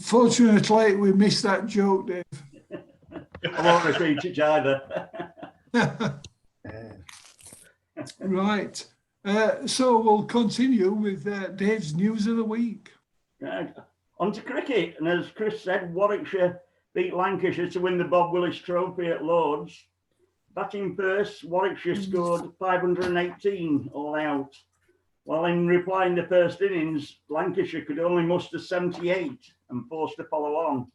Fortunately, we missed that joke, Dave. I won't repeat it either. Right. So we'll continue with Dave's news of the week. Right. On to cricket. And as Chris said, Warwickshire beat Lancashire to win the Bob Willis Trophy at Lords. Batting first, Warwickshire scored 518 all out. While in reply in the first innings, Lancashire could only muster 78 and forced to follow on.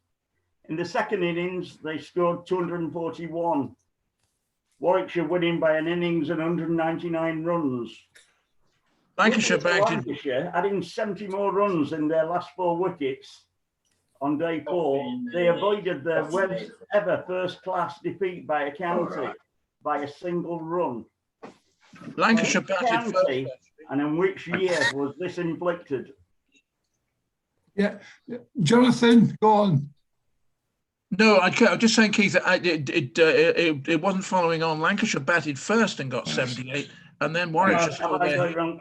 In the second innings, they scored 241. Warwickshire winning by an innings and 199 runs. Lancashire adding 70 more runs in their last 4 wickets on day 4. They avoided their worst ever first-class defeat by a county by a single run. Lancashire batted first. And in which year was this inflicted? Yeah, Jonathan, go on. No, I'm just saying, Keith, it wasn't following on. Lancashire batted first and got 78, and then Warwickshire scored their...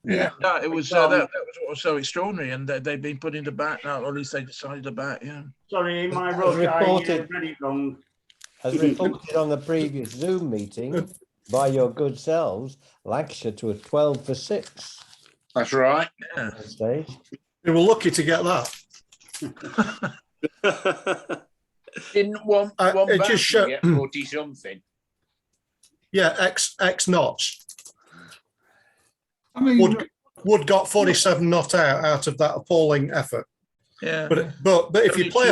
Yeah, no, it was that was what was so extraordinary, and they've been putting the bat now, or at least they decided to bat. Yeah. Sorry, in my rush, I read it wrong. As reported on the previous Zoom meeting by your good selves, Lancashire to a 12 for 6. That's right. Yeah. Stage. We were lucky to get that. Didn't one it bat just showed, get 40 something? Yeah, X knots. I mean, Wood got 47 not out of that appalling effort. Yeah. But if you play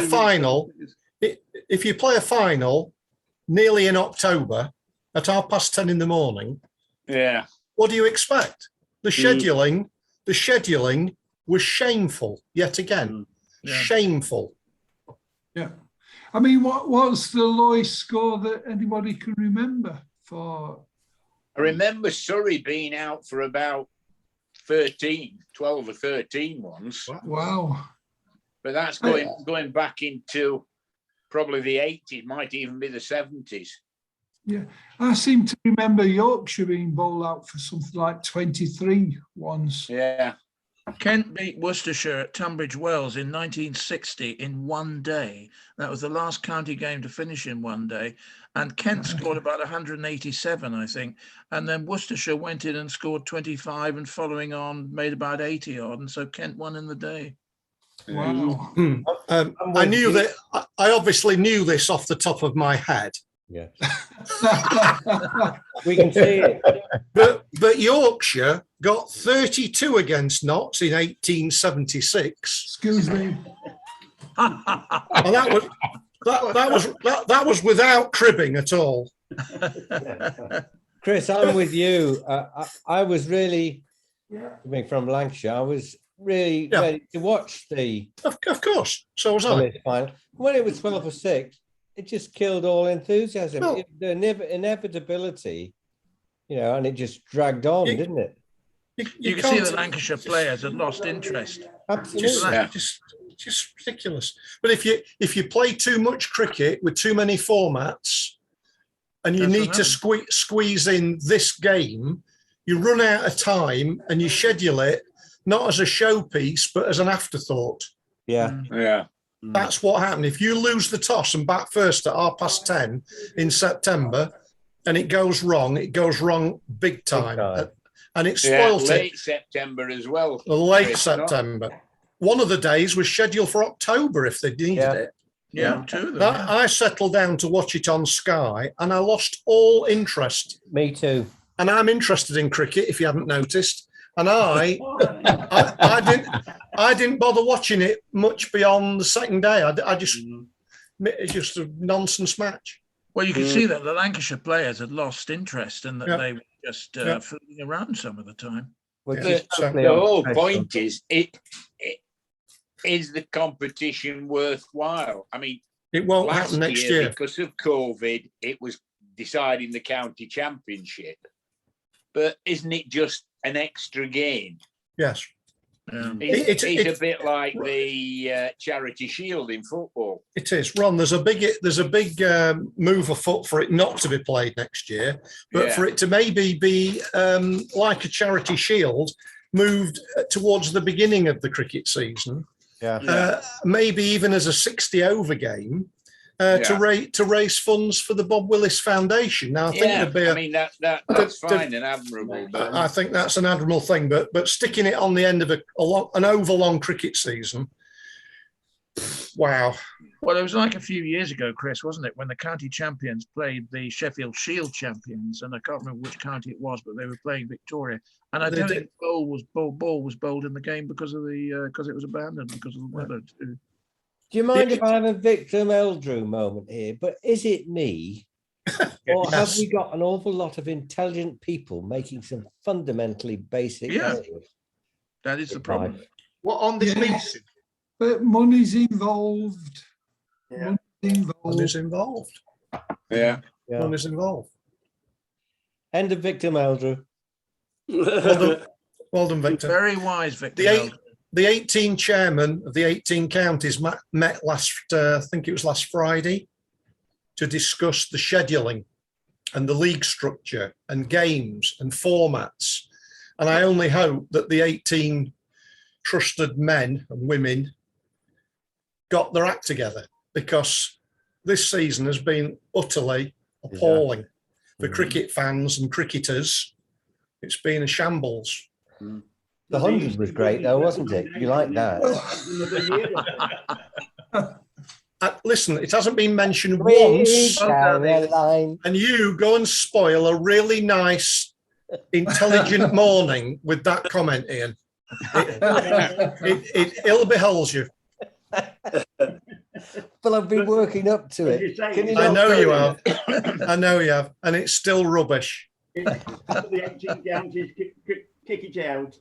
a final, nearly in October at 10:30 in the morning, yeah, what do you expect? The scheduling was shameful yet again. Yeah. Shameful. yeah. I mean, what's the lowest score that anybody can remember for? I remember Surrey being out for about 12 or 13 once. Wow. But that's going back into probably the 80s, might even be the 70s. Yeah, I seem to remember Yorkshire being bowled out for something like 23 once. Yeah. Kent beat Worcestershire at Tunbridge Wells in 1960 in one day. That was the last county game to finish in one day. And Kent scored about 187, I think. And then Worcestershire went in and scored 25 and following on made about 80 odd. And so Kent won in the day. Wow. I knew that. I obviously knew this off the top of my head. Yeah. We can see it. But Yorkshire got 32 against Notts in 1876. Excuse me. And that was without cribbing at all. Chris, I'm with you. I was really, coming from Lancashire, I was really ready to watch the. Of course. So was I. Final. When it was 12 for 6, it just killed all enthusiasm. No. The inevitability, and it just dragged on, didn't it? You can see the Lancashire players had lost interest. Absolutely. Just ridiculous. But if you play too much cricket with too many formats, and you need to squeeze in this game, you run out of time and you schedule it not as a showpiece but as an afterthought. Yeah. Yeah. That's what happened. If you lose the toss and bat first at 10:30 in September, and it goes wrong big time. And it spoiled late September as well. Late September. One of the days was scheduled for October if they needed it. Yeah, two of them. I settled down to watch it on Sky, and I lost all interest. Me too. And I'm interested in cricket, if you haven't noticed. And I didn't bother watching it much beyond the second day. It's just a nonsense match. Well, you can see that the Lancashire players had lost interest and that they were just fooling around some of the time. The whole point is, is the competition worthwhile? I mean, it won't happen next year because of COVID. It was deciding the county championship, but isn't it just an extra game? Yes. It's a bit like the Charity Shield in football. It is, Ron. There's a big move afoot for it not to be played next year, but for it to maybe be like a Charity Shield, moved towards the beginning of the cricket season, maybe even as a 60 over game, to raise funds for the Bob Willis Foundation. Now, I think there'd be I mean, that's fine and admirable. But I think that's an admirable thing, but sticking it on the end of an over-long cricket season, wow. Well, it was like a few years ago, Chris, wasn't it, when the county champions played the Sheffield Shield champions, and I can't remember which county it was, but they were playing Victoria, and I don't think ball was bowled in the game because of because it was abandoned because of the weather too. Do you mind if I have a Victor Meldrew moment here? But is it me, or have we got an awful lot of intelligent people making some fundamentally basic errors? That is the problem. What on this meeting? But money's involved. Yeah. Money's involved. Yeah. Money's involved. End of Victor Meldrew. Well done, Victor. Very wise, Victor. The 18 chairmen of the 18 counties met last, I think it was last Friday, to discuss the scheduling and the league structure and games and formats. And I only hope that the 18 trusted men and women got their act together, because this season has been utterly appalling for cricket fans and cricketers. It's been a shambles. The 100 was great, though, wasn't it? You like that? Listen, it hasn't been mentioned once. Caroline. And you go and spoil a really nice, intelligent morning with that comment, Ian. It ill beholds you. But I've been working up to it. I know you have. I know you have. And it's still rubbish. The 18 counties kick it out.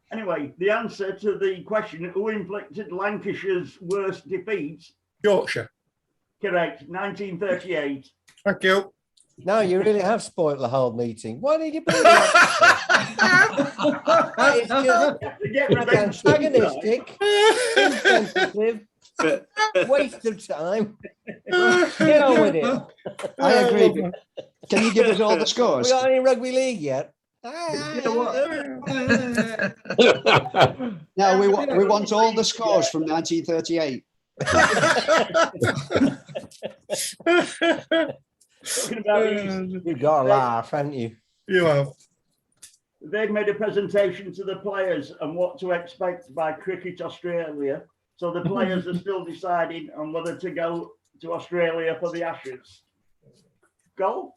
Anyway, the answer to the question, who inflicted Lancashire's worst defeat? Yorkshire. Correct, 1938. Thank you. No, you really have spoilt the whole meeting. Why did you bring that? It's just antagonistic, insensitive, waste of time. Get on with it. I agree. Can you give us all the scores? We got any rugby league yet? No, we want all the scores from 1938. You've got a laugh, haven't you? You have. They've made a presentation to the players on what to expect by Cricket Australia. So the players are still deciding on whether to go to Australia for the Ashes. Golf.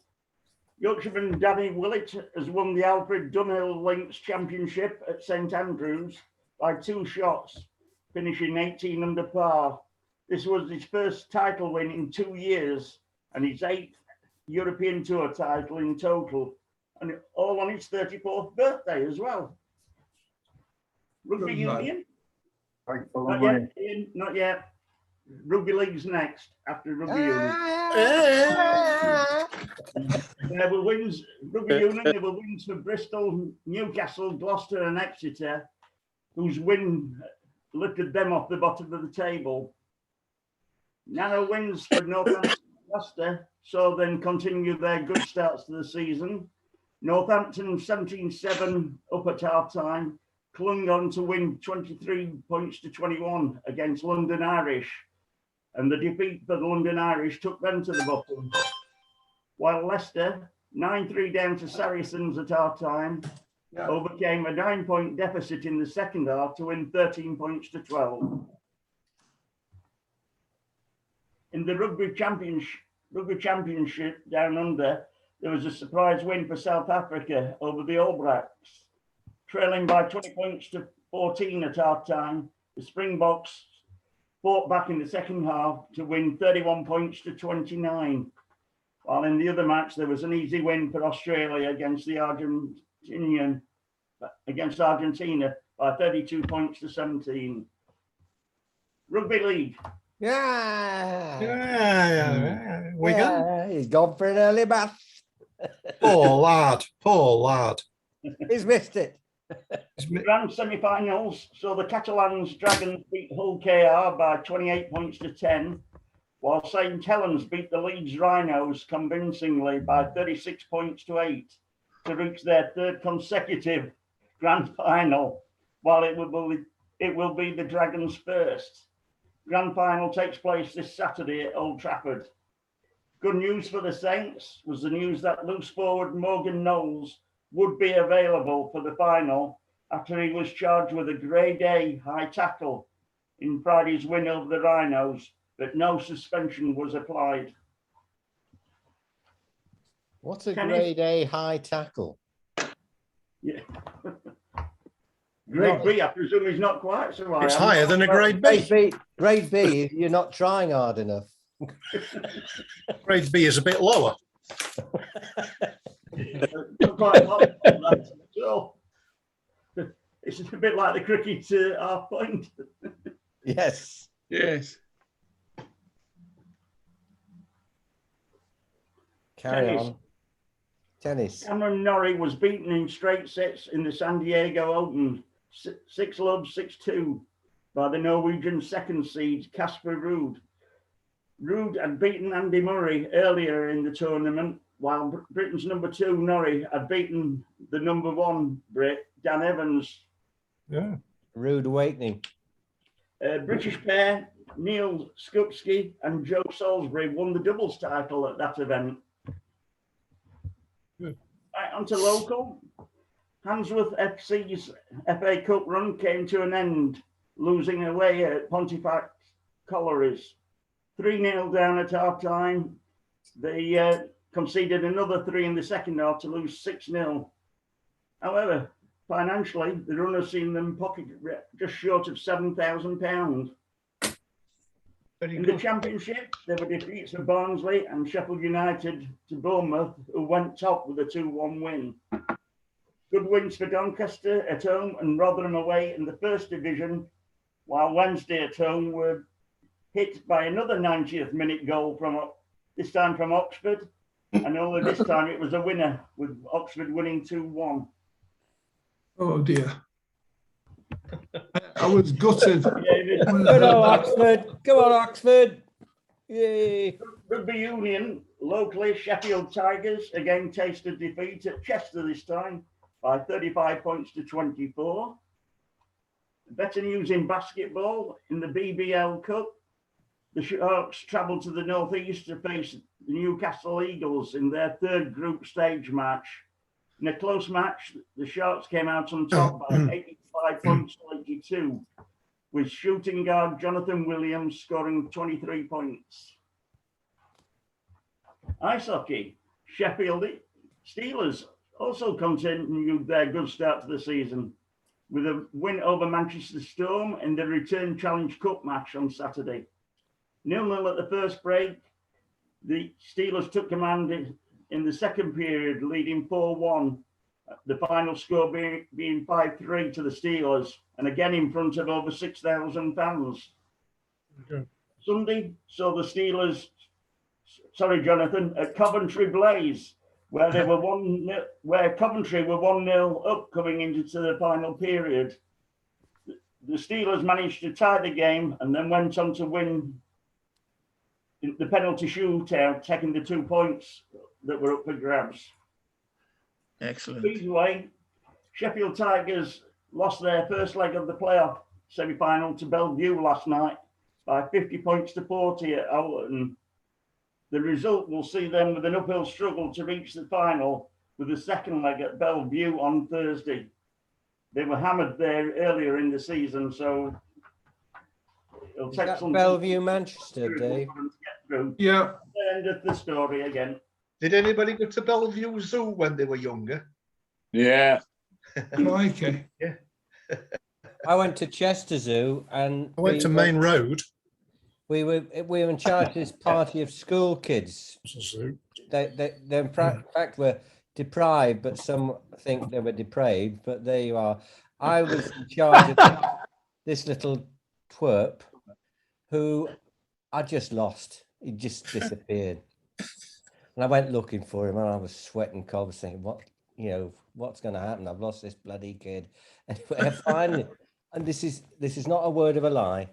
Yorkshireman Danny Willett has won the Alfred Dunhill Links Championship at St Andrews by 2 shots, finishing 18 under par. This was his first title win in 2 years and his 8th European Tour title in total, and all on his 34th birthday as well. Rugby Union? Not yet, Ian, not yet. Rugby League's next after Rugby Union. There were wins, Rugby Union, there were wins for Bristol, Newcastle, Gloucester and Exeter, whose win lifted them off the bottom of the table. Narrow wins for Northampton and Leicester, so then continue their good starts to the season. Northampton 17-7 up at half-time, clung on to win 23 points to 21 against London Irish. And the defeat for the London Irish took them to the bottom. While Leicester, 9-3 down to Saracens at half-time, overcame a 9-point deficit in the second half to win 13 points to 12. In the Rugby Championship down under, there was a surprise win for South Africa over the All Blacks. Trailing by 20 points to 14 at half-time, the Springboks fought back in the second half to win 31 points to 29. While in the other match, there was an easy win for Australia against Argentina by 32 points to 17. Rugby League. Wigan. He's gone for an early bath. Poor lad. He's missed it. Grand semi-finals, so the Catalans Dragons beat Hull KR by 28 points to 10, while St Helens beat the Leeds Rhinos convincingly by 36 points to 8 to reach their 3rd consecutive grand final, while it will it will be the Dragons' first. Grand final takes place this Saturday at Old Trafford. Good news for the Saints was the news that loose forward Morgan Knowles would be available for the final after he was charged with a Grade A high tackle in Friday's win over the Rhinos, but no suspension was applied. What's a Tennis. Grade A high tackle? Yeah. Grade No. B, I presume he's not quite so high. It's I'm higher not- than a grade Grade B. B. Grade B. You're not trying hard enough. Grade B is a bit lower. Not quite like that at all. It's a bit like the cricket half point. Yes. Yes. Carry Tennis. on. Tennis. Cameron Norrie was beaten in straight sets in the San Diego Open, 6-love, 6-2, by the Norwegian second seed Casper Ruud. Ruud had beaten Andy Murray earlier in the tournament, while Britain's number 2 Norrie had beaten the number 1 Brit Dan Evans. Yeah. Rude awakening. British pair Neil Skupski and Joe Salisbury won the doubles title at that event. Good. Right, on to local. Handsworth FC's FA Cup run came to an end, losing away at Pontefract Collieries. 3-0 down at half time. They conceded another 3 in the second half to lose 6-0. However, financially, the run has seen them pocket just short of £7,000. Very In the good. Championship, there were defeats for Barnsley and Sheffield United to Bournemouth, who went top with a 2-1 win. Good wins for Doncaster at home and Rotherham away in the First Division, while Wednesday at home were hit by another 90th minute goal this time from Oxford, and only this time it was a winner, with Oxford winning 2-1. Oh dear. I was gutted. Yeah, Good old Oxford. Come on, Oxford. Yay. Rugby Union, locally, Sheffield Tigers again tasted defeat at Chester this time by 35 points to 24. Better news in basketball. In the BBL Cup, the Sharks travelled to the northeast to face the Newcastle Eagles in their third group stage match. In a close match, the Sharks came out on top by 85 points to 82, with shooting guard Jonathan Williams scoring 23 points. Ice hockey, Sheffield Steelers also continued their good start to the season with a win over Manchester Storm in the Return Challenge Cup match on Saturday. 0-0 at the first break. The Steelers took command in the second period, leading 4-1. The final score being 5-3 to the Steelers, and again in front of over 6,000 fans. Okay. Sunday saw the Steelers, sorry, Jonathan, at Coventry Blaze, where they were where Coventry were 1-0 up coming into the final period. The Steelers managed to tie the game and then went on to win the penalty shootout, taking the 2 points that were up for grabs. Excellent. Speedway, Sheffield Tigers lost their first leg of the playoff semi-final to Bellevue last night by 50 points to 40 at Overton. The result will see them with an uphill struggle to reach the final with the second leg at Bellevue on Thursday. They were hammered there earlier in the season, so it'll Is take that some Bellevue, Manchester, Dave? to get through. Yeah. The end of the story again. Did anybody go to Bellevue Zoo when they were younger? Yeah. Crikey. I went to Chester Zoo and I went to Main Road. we were in charge of this party of school kids. Zoo. They in fact were deprived, but some think they were depraved. But there you are. I was in charge of this little twerp who I just lost. He just disappeared. And I went looking for him and I was sweating cold, thinking, what's going to happen? I've lost this bloody kid. Anyway, finally, and this is not a word of a lie.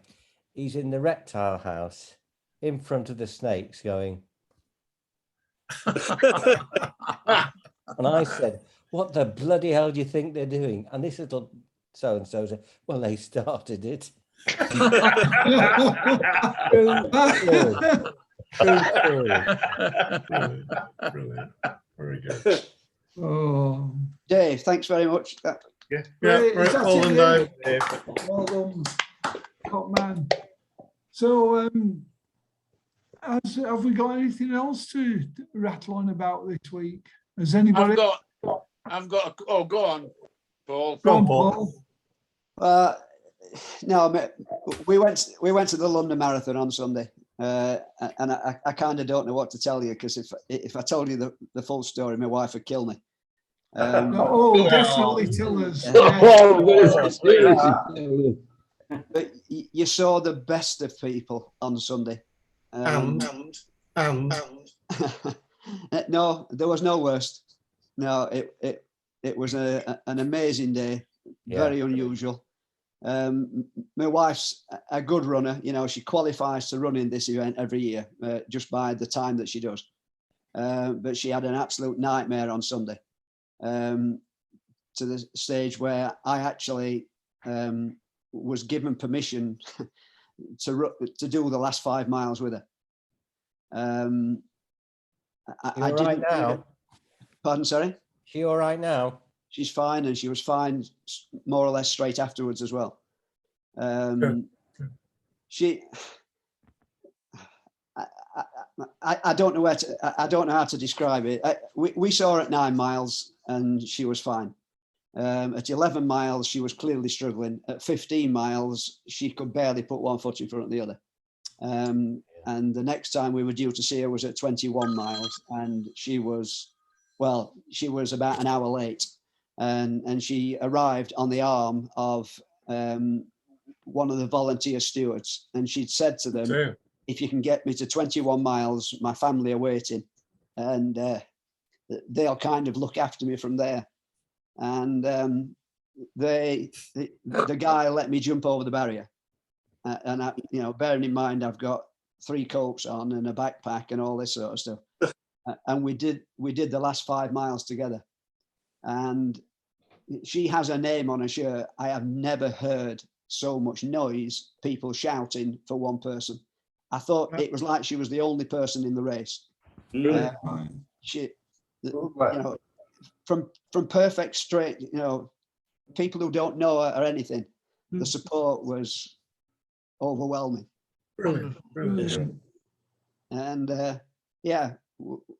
He's in the reptile house in front of the snakes going. And I said, what the bloody hell do you think they're doing? And this little so and so said, well, they started it. True story. Brilliant. Brilliant. Very good. Oh, Dave, thanks very much. Yeah. Great. Right, Is that Paul it, and Dave? Dave. well done, top man. So, have we got anything else to rattle on about this week? Has anybody? Oh, go on, Paul. Go on, Paul. Paul. No, we went to the London Marathon on Sunday, and I kind of don't know what to tell you, because if I told you the full story, my wife would kill me. Definitely tell us. But you saw the best of people on Sunday. And No, there was no worst. No, it was an amazing day, very unusual. My wife's a good runner. You know, she qualifies to run in this event every year, just by the time that she does. But she had an absolute nightmare on Sunday, to the stage where I actually was given permission to do the last 5 miles with her. I didn't. Now? Pardon, sorry? She all right now? She's fine, and she was fine more or less straight afterwards as well. She, I don't know I don't know how to describe it. We saw her at 9 miles and she was fine. At 11 miles, she was clearly struggling. At 15 miles, she could barely put one foot in front of the other. And the next time we were due to see her was at 21 miles, and she was about an hour late. And she arrived on the arm of one of the volunteer stewards, and she'd said to them, if you can get me to 21 miles, my family are waiting, and they'll kind of look after me from there. And the guy let me jump over the barrier, and I, bearing in mind I've got 3 coats on and a backpack and all this sort of stuff, and we did the last 5 miles together. And she has her name on her shirt. I have never heard so much noise, people shouting for one person. I thought it was like she was the only person in the race. She, from perfect straight, people who don't know her or anything, the support was overwhelming. Brilliant. And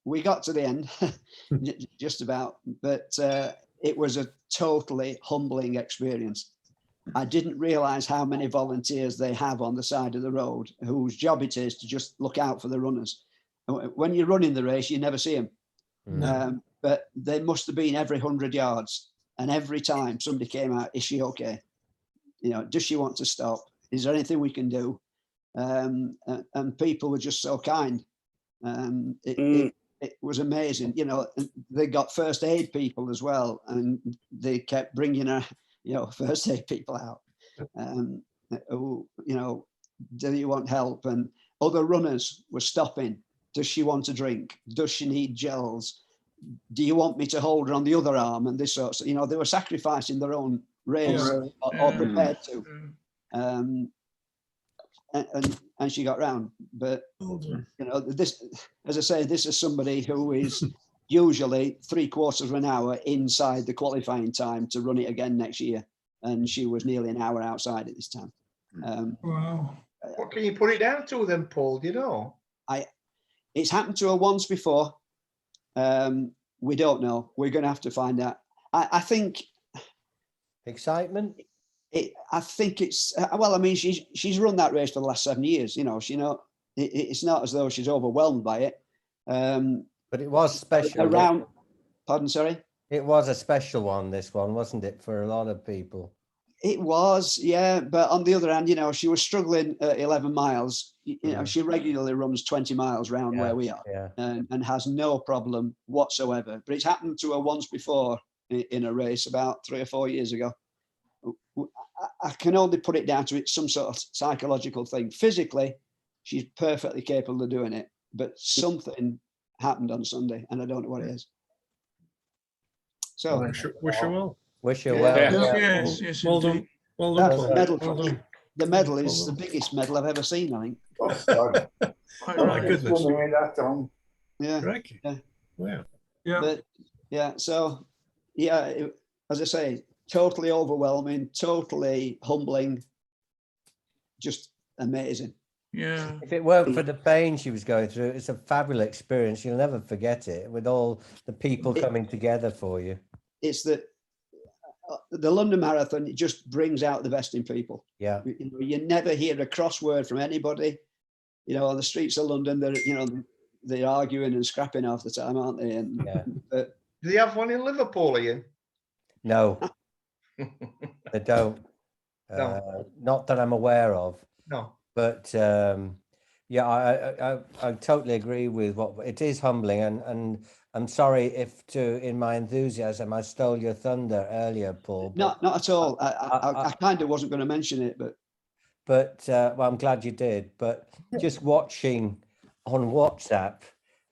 we got to the end, just about, but it was a totally humbling experience. I didn't realize how many volunteers they have on the side of the road whose job it is to just look out for the runners. When you're running the race, you never see them. But they must have been every 100 yards. And every time somebody came out, is she okay? Does she want to stop? Is there anything we can do? And people were just so kind. It was amazing. They got first aid people as well, and they kept bringing her, first aid people out. Do you want help? And other runners were stopping. Does she want a drink? Does she need gels? Do you want me to hold her on the other arm? And this sort of, they were sacrificing their own race or prepared to. And she got round. But this, as I say, this is somebody who is usually 3/4 of an hour inside the qualifying time to run it again next year, and she was nearly an hour outside at this time. Wow. What can you put it down to then, Paul? Do you know? It's happened to her once before. We don't know. We're going to have to find out. I think excitement. I think it's well. I mean, she's run that race for the last 7 years. It's not as though she's overwhelmed by it. But it was special. Pardon, sorry. It was a special one. This one, wasn't it, for a lot of people? It was, yeah. But on the other hand, she was struggling at 11 miles. She regularly runs 20 miles round where we are, and has no problem whatsoever. But it's happened to her once before in a race about 3 or 4 years ago. I can only put it down to it's some sort of psychological thing. Physically, she's perfectly capable of doing it, but something happened on Sunday, and I don't know what it is. So wish her well. Wish her Yeah. well. Yes, yes, Well done. indeed. Well done, That's Paul. medal. Well done. The medal is the biggest medal I've ever seen, I think. Quite Oh my right. goodness. Yeah. Crikey. Yeah. Wow. Yeah. But yeah, so yeah, as I say, totally overwhelming, totally humbling, just amazing. Yeah. If it weren't for the pain she was going through, it's a fabulous experience. You'll never forget it, with all the people coming together for you. It's that the London Marathon, it just brings out the best in people. Yeah. You never hear a cross word from anybody. On the streets of London, they're arguing and scrapping half the time, aren't they? And Yeah. Do they have one in Liverpool, Ian? No, they don't. No. Not that I'm aware of. No. But yeah, I totally agree with what it is humbling, and I'm sorry if in my enthusiasm I stole your thunder earlier, Paul. not at all. I kind of wasn't going to mention it, but well, I'm glad you did. But just watching on WhatsApp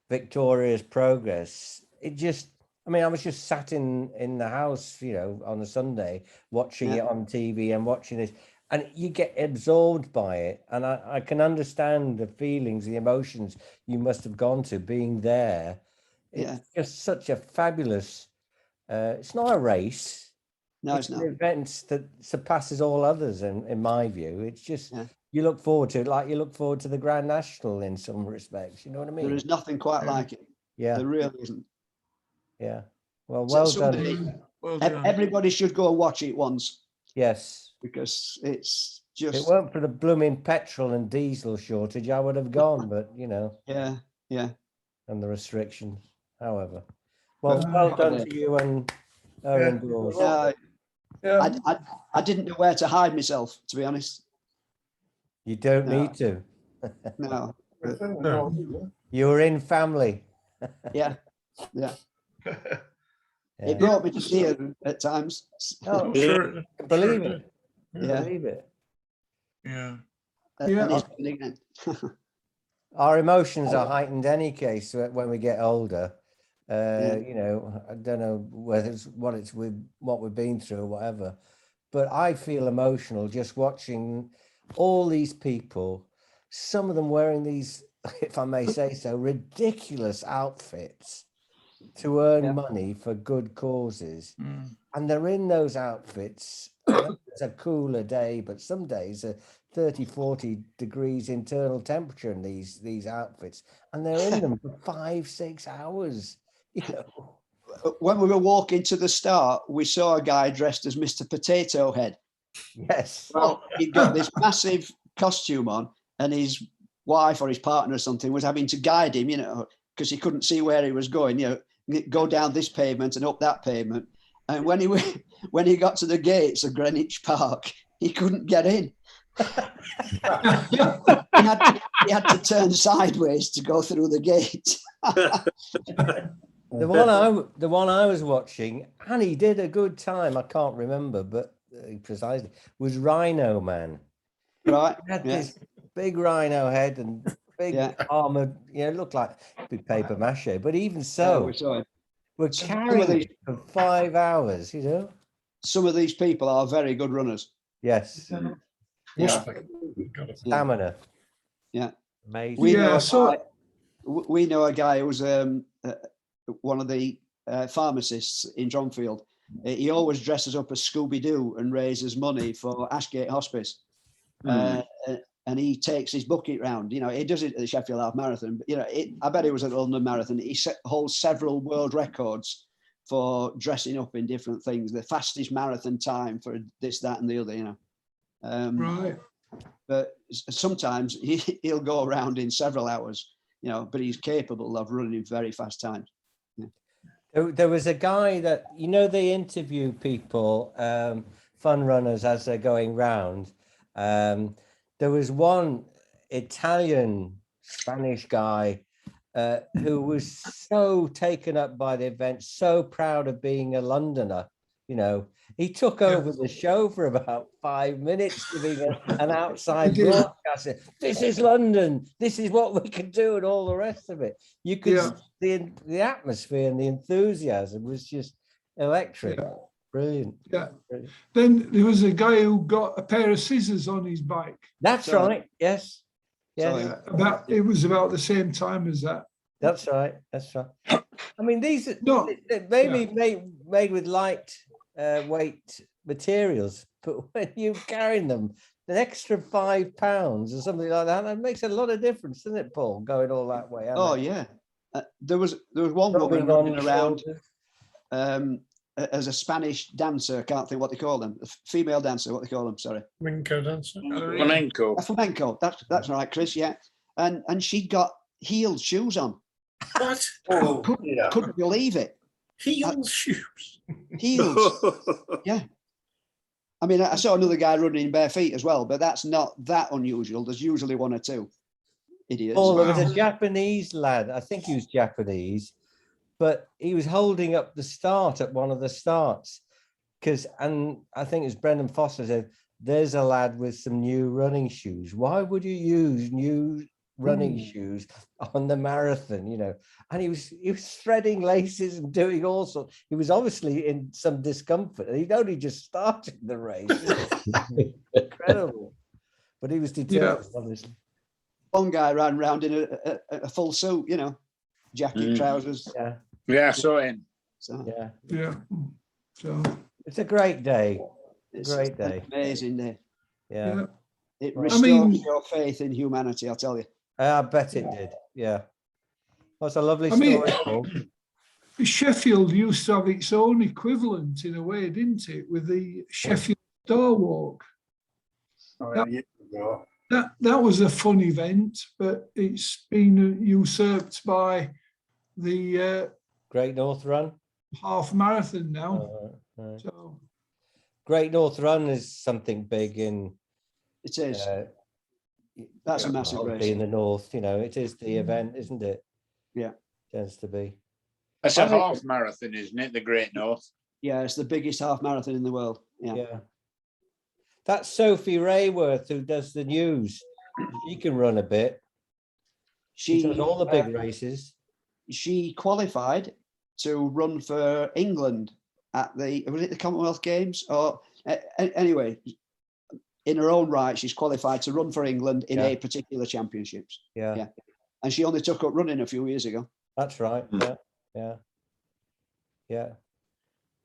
Victoria's progress, I was just sat in the house, on a Sunday, watching it on TV and watching this. And you get absorbed by it. And I can understand the feelings, the emotions you must have gone to being there. It's just such a fabulous, it's not a race. No, it's not. An event that surpasses all others in my view. It's just, you look forward to it like you look forward to the Grand National in some respects. You know what I mean? There is nothing quite like it. Yeah. There really isn't. Yeah. Well done. Well done. Everybody should go and watch it once. Yes. Because it's just. If it weren't for the blooming petrol and diesel shortage, I would have gone, but Yeah. And the restrictions. However, well done to you and her indoors. I didn't know where to hide myself, to be honest. You don't need to. No. You were in family. Yeah. It brought me to tears at times. Oh, Sure. believe it. Yeah. Believe it. Yeah. And again. Our emotions are heightened any case when we get older. I don't know whether it's with what we've been through or whatever, but I feel emotional just watching all these people, some of them wearing these, if I may say so, ridiculous outfits to earn money for good causes. And they're in those outfits. It's a cooler day, but some days are 30, 40 degrees internal temperature in these outfits, and they're in them for 5-6 hours. When we were walking to the start, we saw a guy dressed as Mr. Potato Head. Yes. Well, he'd got this massive costume on, and his wife or his partner or something was having to guide him, because he couldn't see where he was going, go down this pavement and up that pavement. And when he got to the gates of Greenwich Park, he couldn't get in. he had to turn sideways to go through the gate. The one I was watching, and he did a good time. I can't remember, but precisely was Rhino Man. Right. He had this big rhino head and big armored. It looked like big paper mache. But even so, we're carrying it for 5 hours. Some of these people are very good runners. Yes. Stamina. Yeah. Amazing. We know a guy who was one of the pharmacists in Dronfield. He always dresses up as Scooby-Doo and raises money for Ashgate Hospice. And he takes his bucket round. He does it at the Sheffield Half Marathon. But, I bet it was at the London Marathon. He holds several world records for dressing up in different things. The fastest marathon time for this, that, and the other. Right. But sometimes he'll go around in several hours. But he's capable of running very fast times. There was a guy that they interview people, fun runners, as they're going round. There was one Italian Spanish guy who was so taken up by the event, so proud of being a Londoner. He took over the show for about 5 minutes, giving an outside broadcast. This is London. This is what we can do, and all the rest of it. You could see the atmosphere and the enthusiasm was just electric. Brilliant. Yeah. Brilliant. Then there was a guy who got a pair of scissors on his bike. That's Sorry. right. Yes. Yes. Sorry. It was about the same time as that. That's right. That's right. I mean, these are No, maybe made with light weight materials, but when you're carrying them, an extra £5 or something like that makes a lot of difference, doesn't it, Paul? Going all that way. Oh yeah. There was one woman running around as a Spanish dancer. I can't think what they call them. A female dancer. What they call them? Sorry. Flamenco dancer. Flamenco. A flamenco. That's right, Chris. Yeah. And she got heeled shoes on. What? Oh, Couldn't believe it. Heel shoes. Heels. Yeah. I mean, I saw another guy running in bare feet as well, but that's not that unusual. There's usually one or two idiots. Paul, there was Wow. a Japanese lad, I think he was Japanese, but he was holding up the start at one of the starts and I think it was Brendan Foster said, there's a lad with some new running shoes. Why would you use new running shoes on the marathon, you know? And he was threading laces and doing all sorts. He was obviously in some discomfort and he'd only just started the race. Incredible. But he was determined, obviously. One guy ran around in a full suit, you know, jacket, trousers. Yeah. Yeah, I saw him. So Yeah. yeah. So It's a great day. it's Great day. an amazing day. Yeah. yeah. It I restores mean- your faith in humanity, I'll tell you. I bet it did. Yeah. That's a lovely I mean- story, Paul. Sheffield used to have its own equivalent in a way, didn't it, with the Sheffield Star Walk. That was a fun event, but it's been usurped by the Great North Run. half marathon now. Right. So Great North Run is something big in It is. that's a massive race. in the north, you know, it is the event, isn't it? Yeah. Tends to be. That's a half marathon, isn't it? The Great North. Yeah, it's the biggest half marathon in the world. Yeah. Yeah. That's Sophie Rayworth who does the news. She can run a bit. She does all the big races. She qualified to run for England at was it the Commonwealth Games? Or anyway, in her own right, she's qualified to run for England in a particular championships. Yeah. And she only took up running a few years ago. That's right. Yeah.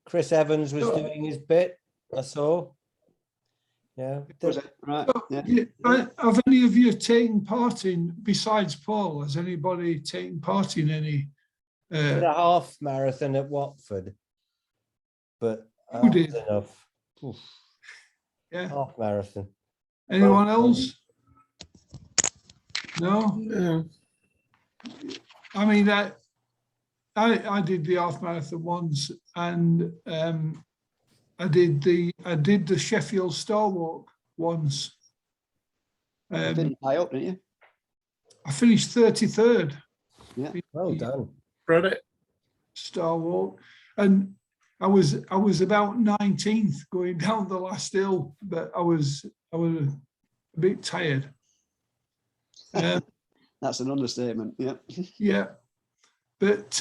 Chris Evans was doing his bit, I saw. Yeah. Was it? Right. Yeah. have any of you taken part in, besides Paul, has anybody taken part in any? Did a half marathon at Watford, but Who did? enough. Oof. Yeah. Half marathon. Anyone else? No. Yeah. I mean, I did the half marathon once, and I did the Sheffield Star Walk once. You finished high up, didn't you? I finished 33rd. Yeah. Well done. Credit. Star Walk, and I was about 19th going down the last hill, but I was a bit tired. That's an understatement. Yeah. Yeah, but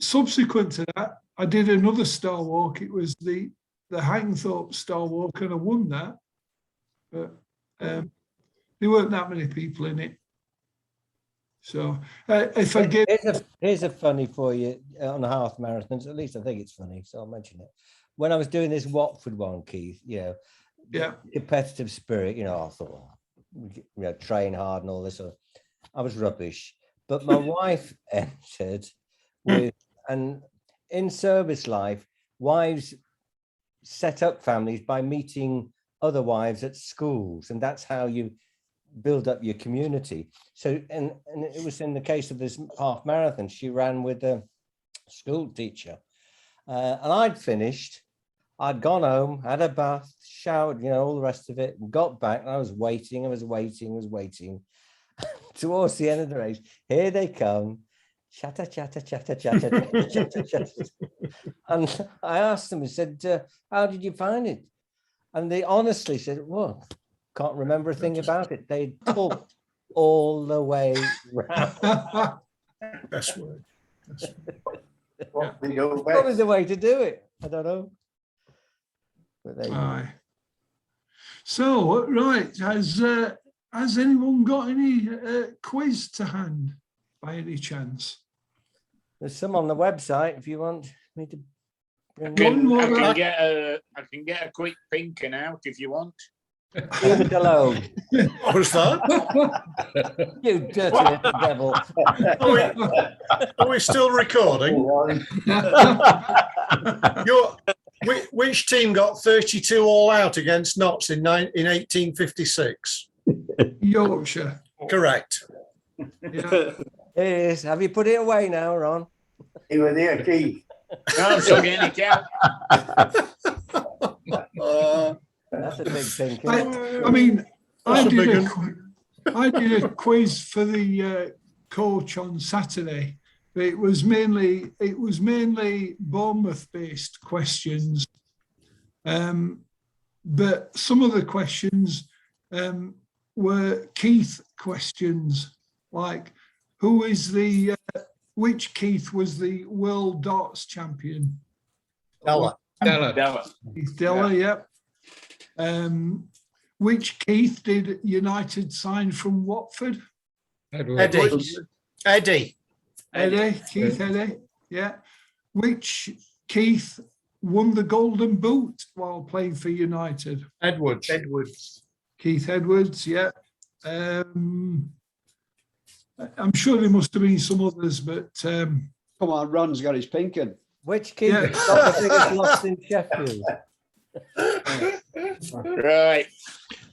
subsequent to that, I did another Star Walk. It was the Hangthorpe Star Walk, and I won that. But there weren't that many people in it. So if I give, Here's a funny for you on half marathons. At least I think it's funny, so I'll mention it. When I was doing this Watford one, Keith, you know, yeah, competitive spirit, you know, I thought, you know, train hard and all this. I was rubbish, but my wife entered with, and in service life, wives set up families by meeting other wives at schools, and that's how you build up your community. So, and it was in the case of this half marathon, she ran with a school teacher, and I'd finished. I'd gone home, had a bath, showered, you know, all the rest of it, and got back. And I was waiting. Towards the end of the race, here they come. Chatter. And I asked them, I said, how did you find it? And they honestly said, well, can't remember a thing about it. They talked all the way round. Best word. Probably the way to do it. I don't know. But there you go. Aye. So, right, has anyone got any quiz to hand by any chance? There's some on the website if you want me to bring One I more. can get a quick pinking out if you want. Leave it alone. What was that? You dirty little devil. Are we still recording? Which team got 32 all out against Notts in 1856? Yorkshire. Correct. Yeah. It is. Have you put it away now, Ron? He was there, Keith. No, I'm still getting it out. That's a big thing. I mean, I That's a big did a quiz for the coach on Saturday, but it was mainly Bournemouth-based questions. But some of the questions were Keith questions, like which Keith was the world darts champion? Della. Keith Della, yep. Which Keith did United sign from Watford? Eddie. Keith Eddie, yeah. Which Keith won the Golden Boot while playing for United? Edwards. Keith Edwards, yeah. I'm sure there must have been some others, but Come on, Ron's got his pinking. Which keeper Yeah. got the biggest loss in Sheffield? Right.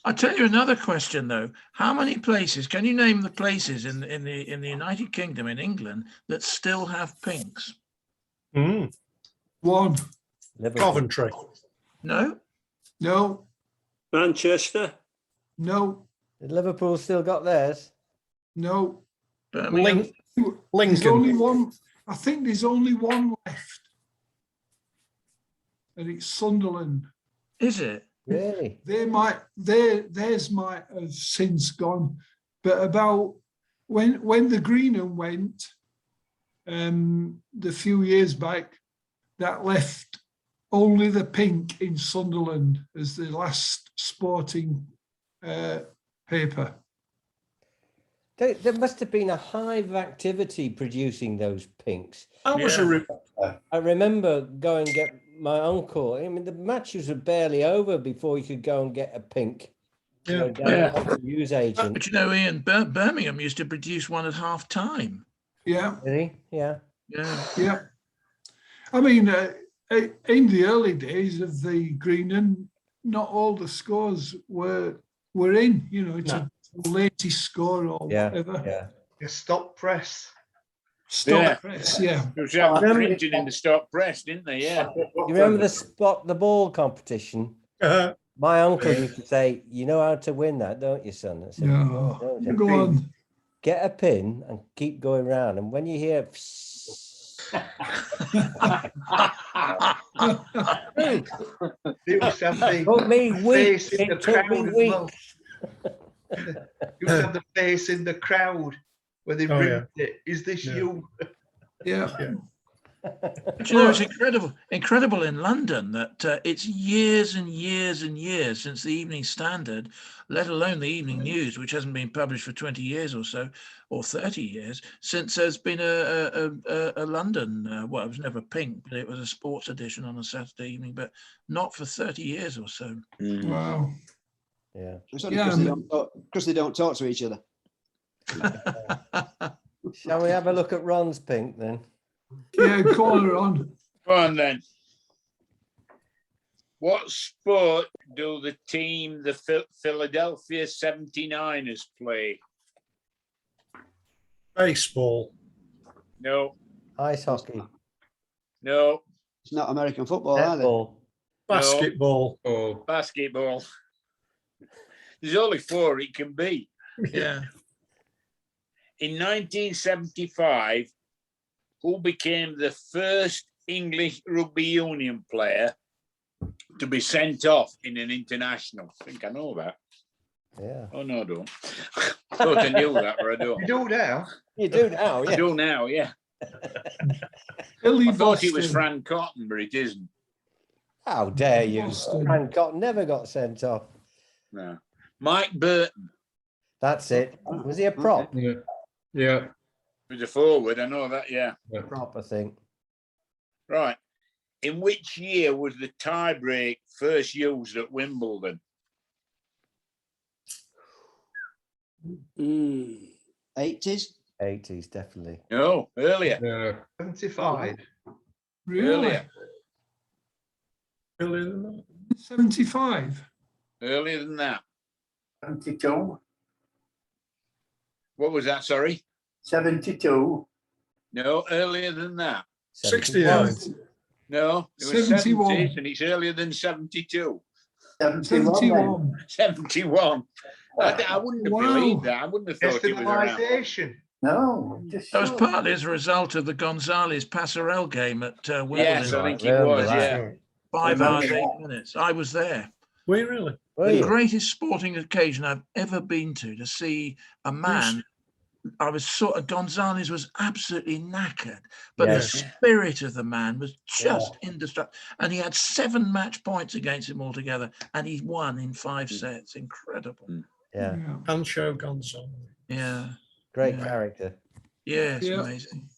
I'll tell you another question though. How many places, can you name the places in the United Kingdom, in England, that still have pinks? Mm. one, Liverpool. Coventry. No? no, Manchester. no, Did Liverpool still got theirs? no. Birmingham? There's Lincoln. only one. I think there's only one left, and it's Sunderland. Is it? Really? Theirs might have since gone, but about when the Greenham went, the few years back, that left only the pink in Sunderland as the last sporting paper. There must have been a hive of activity producing those pinks. That was I remember going and get my uncle. I mean, the matches were barely over before you could go and get a pink. Yeah. Down to the news agent. But you know, Ian, Birmingham used to produce one at half time. Yeah, Really? Yeah. Yeah. yeah. I mean, in the early days of the Greenham, not all the scores were in. You know, it's a latest score or whatever. Yeah. You stop press. Stop press, yeah. They was having printed in the stop press, didn't they? Yeah. You remember the spot the ball competition? My uncle used to say, "You know how to win that, don't you, son?" I said, No, "No, don't you?" go on. Get a pin and keep going round, and when you hear They used to have the took me weeks, face in the it took crowd me as weeks. well. You used to have the face in the crowd when they Oh, ringed it. Is this Yeah. you? Yeah. But you know, it's incredible in London that it's years and years and years since the Evening Standard, let alone the Evening News, which hasn't been published for 20 years or so, or 30 years, since there's been a London, well, it was never pink, but it was a sports edition on a Saturday evening, but not for 30 years or so. Wow. Yeah. It's only because they don't talk to each other. Shall we have a look at Ron's pink then? Yeah, call her on. Go on then. What sport do the team, the Philadelphia 79ers, play? Baseball. No, Ice hockey. no, It's not American football, are they? Netball. Basketball. basketball. There's only four it can be. Yeah. In 1975, who became the first English rugby union player to be sent off in an international? I think I know that. Yeah. Oh, no, I don't. I thought I knew that, but I don't. You do now. You do now, I yeah. do now, yeah. Billy I thought it was Boston. Fran Cotton, but it isn't. How dare you? Boston. Hancock never got sent off. No. Mike Burton That's it. Was he a prop? Yeah. Yeah. was a forward. I know that. Yeah. Prop, I think. Right. In which year was the tie break first used at Wimbledon? 80s? 80s, definitely. No, earlier. Yeah. 75. Really? Earlier. 75. Earlier than that. 72. What was that? Sorry. 72. No, earlier than that. 69. No, it was 71. 70s and it's earlier than 72. 71. 71. 71. I wouldn't have Wow. believed that. I wouldn't have thought it was around. Nationalisation. No, just That was so. partly as a result of the Gonzalez Passerelle game at Wimbledon. Yes, I think it Remember was. that. Yeah. 5 Remember hours, that. 8 minutes. I was there. Were you really? Were The you? greatest sporting occasion I've ever been to see a man. I was sort of, Gonzalez was absolutely knackered, but Yes. the spirit of the man was just indestructible. And he had 7 match points against him altogether, and he won in 5 sets. Incredible. Yeah. Yeah. Pancho Gonzalez. Yeah. Great Yeah. character. Yeah, it's Yeah. amazing.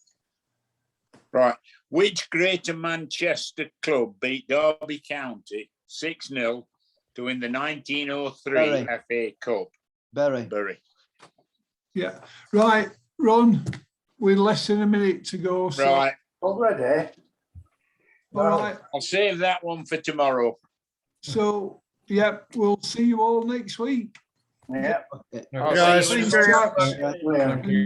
Right. Which Greater Manchester club beat Derby County 6-0 to win the 1903 Bury. FA Cup? Bury. Bury. Yeah. Right, Ron, we're less than a minute to go. So, Right. Already? all right. I'll save that one for tomorrow. So, yeah, we'll see you all next week. Yeah. I'll Guys, see you Thanks, next chaps. Yeah. Thank you.